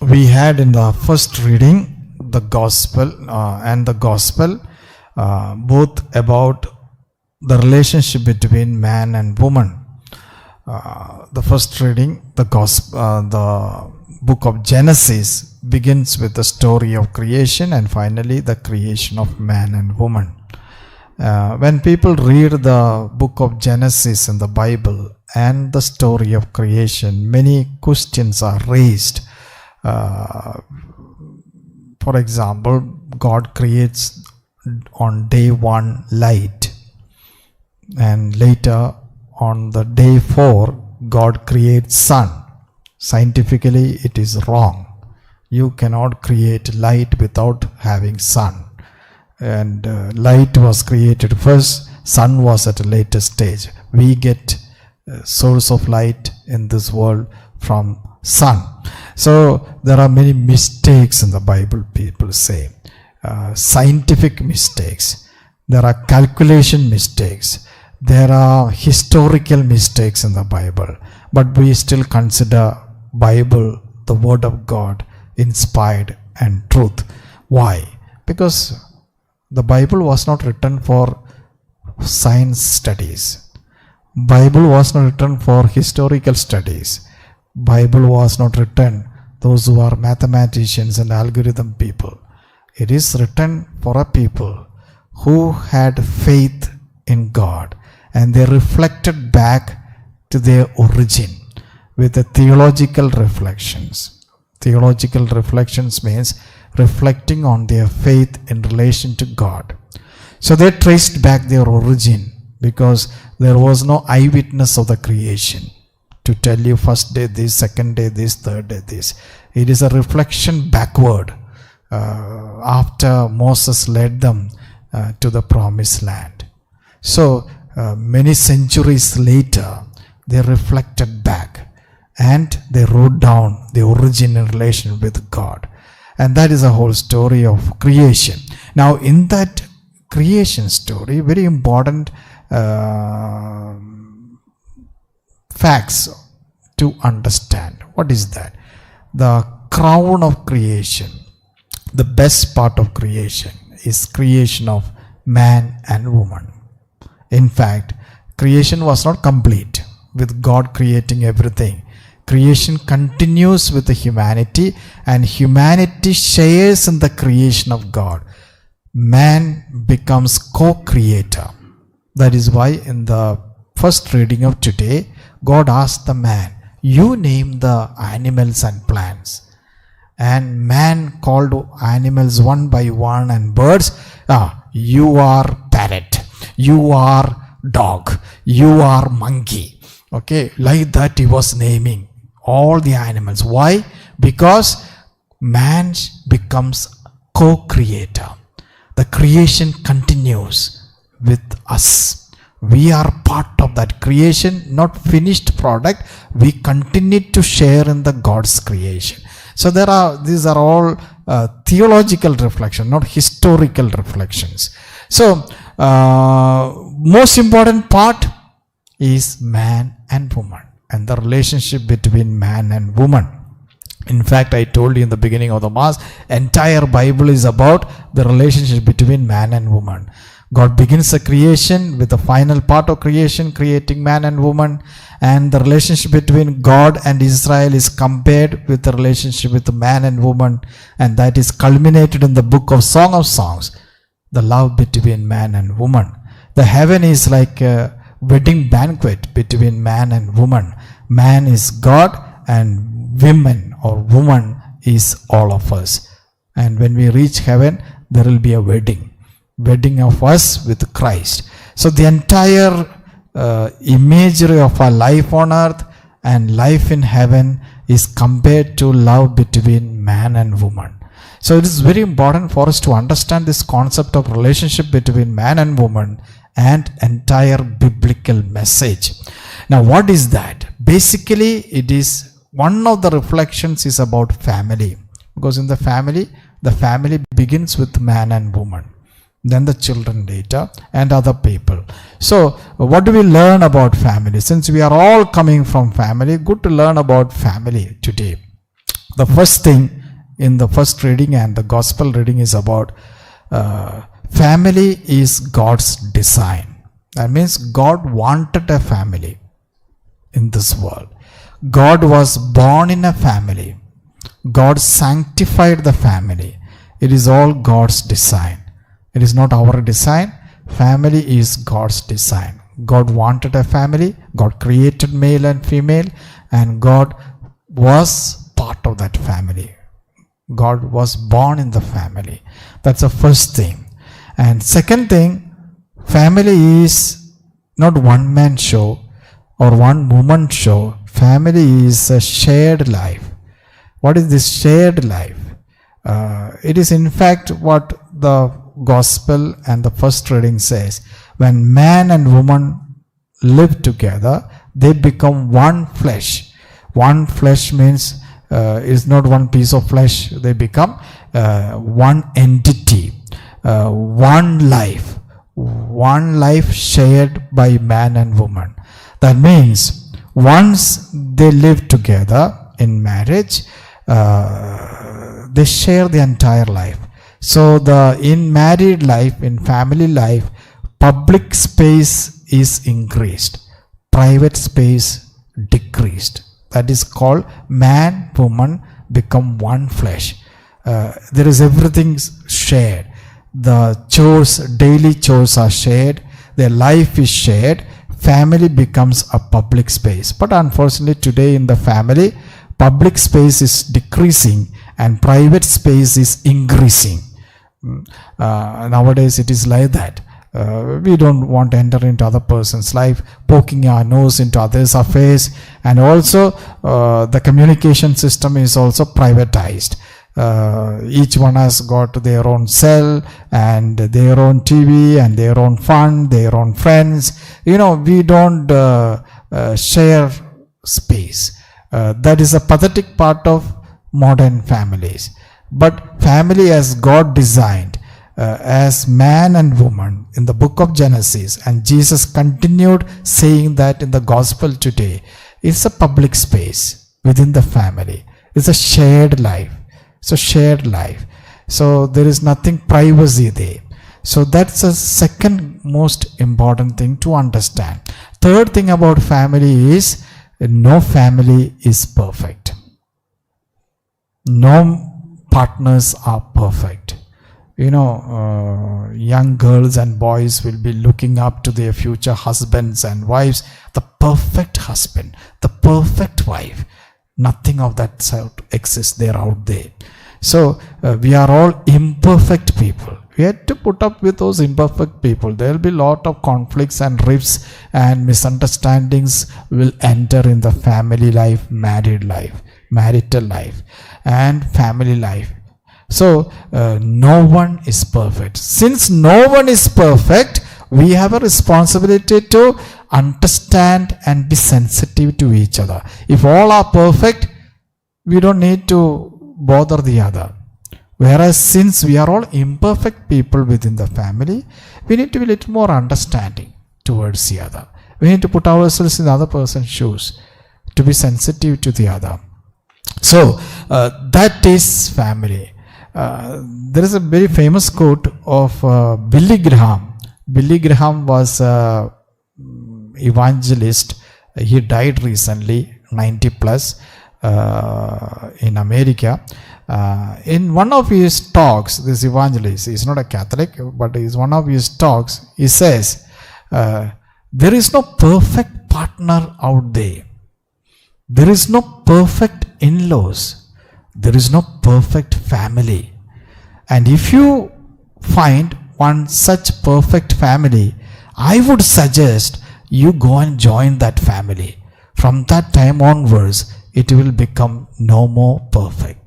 we had in the first reading the gospel both about the relationship between man and woman. The first reading, the book of Genesis begins with the story of creation and finally the creation of man and woman. When people read the book of Genesis in the Bible and the story of creation, many questions are raised. For example, God creates on day 1 light, and later on the day 4 God creates sun. Scientifically it is wrong. You cannot create light without having sun, and light was created first, sun was at a later stage. We get source of light in this world from sun. So there are many mistakes in the Bible, people say. Scientific mistakes, there are calculation mistakes, there are historical mistakes in the Bible, but we still consider Bible the word of God, inspired and truth. Why? Because the Bible was not written for science studies. Bible was not written for historical studies. Bible was not written those who are mathematicians and algorithm people. It is written for a people who had faith in God, and they reflected back to their origin with the theological reflections. Theological reflections means reflecting on their faith in relation to God. So they traced back their origin, because there was no eyewitness of the creation to tell you first day this, second day this, third day this. It is a reflection backward after Moses led them to the promised land. So many centuries later they reflected back and they wrote down the origin in relation with God, and that is the whole story of creation. Now in that creation story, very important facts to understand. What is that? The crown of creation, the best part of creation, is creation of man and woman. In fact, creation was not complete with God creating everything. Creation continues with the humanity, and humanity shares in the creation of God. Man becomes co-creator. That is why in the first reading of today, God asked the man, you name the animals and plants. And man called animals one by one, and birds, you are parrot, you are dog, you are monkey. Okay, like that he was naming all the animals. Why? Because man becomes co-creator. The creation continues with us. We are part of that creation, not finished product. We continue to share in the God's creation. So these are all theological reflections, not historical reflections. So most important part is man and woman, and the relationship between man and woman. In fact, I told you in the beginning of the Mass, entire Bible is about the relationship between man and woman. God begins the creation with the final part of creation, creating man and woman, and the relationship between God and Israel is compared with the relationship with man and woman, and that is culminated in the book of Song of Songs, the love between man and woman. The heaven is like a wedding banquet between man and woman. Man is God and women or woman is all of us. And when we reach heaven, there will be a wedding of us with Christ. So the entire imagery of our life on earth and life in heaven is compared to love between man and woman. So it is very important for us to understand this concept of relationship between man and woman and entire biblical message. Now what is that? Basically it is one of the reflections is about family, because in the family begins with man and woman, then the children later, and other people. So what do we learn about family? Since we are all coming from family, good to learn about family today. The first thing in the first reading and the gospel reading is about family is God's design. That means God wanted a family in this world. God was born in a family. God sanctified the family. It is all God's design. It is not our design. Family is God's design. God wanted a family. God created male and female, and God was part of that family. God was born in the family. That's the first thing. And second thing, family is not one man show or one woman show. Family is a shared life. What is this shared life? It is in fact what the gospel and the first reading says. When man and woman live together, they become one flesh. One flesh means is not one piece of flesh. They become one entity, one life shared by man and woman. That means once they live together in marriage, they share the entire life. So in married life, in family life, public space is increased, private space decreased. That is called man, woman become one flesh. There is everything shared. The chores, daily chores are shared. Their life is shared. Family becomes a public space. But unfortunately today in the family, public space is decreasing and private space is increasing. Nowadays it is like that. We don't want to enter into other person's life, poking our nose into others' affairs, and also the communication system is also privatized. Each one has got their own cell and their own TV and their own fun, their own friends. We don't share space. That is a pathetic part of modern families. But family as God designed, as man and woman in the book of Genesis, and Jesus continued saying that in the gospel today, it's a public space within the family. It's a shared life. It's a shared life. So there is nothing privacy there. So that's the second most important thing to understand. Third thing about family is no family is perfect. No partners are perfect. Young girls and boys will be looking up to their future husbands and wives, the perfect husband, the perfect wife. Nothing of that sort exists there out there. So we are all imperfect people. We had to put up with those imperfect people. There will be a lot of conflicts and rifts and misunderstandings will enter in the family life, married life, marital life, and family life. So no one is perfect. Since no one is perfect, we have a responsibility to understand and be sensitive to each other. If all are perfect, we don't need to bother the other. Whereas since we are all imperfect people within the family, we need to be a little more understanding towards the other. We need to put ourselves in the other person's shoes to be sensitive to the other. So that is family. There is a very famous quote of Billy Graham. Billy Graham was an evangelist. He died recently, 90 plus, in America. In one of his talks, this evangelist, he's not a Catholic, but in one of his talks, he says, there is no perfect partner out there. There is no perfect in-laws. There is no perfect family. And if you find one such perfect family, I would suggest you go and join that family. From that time onwards, it will become no more perfect.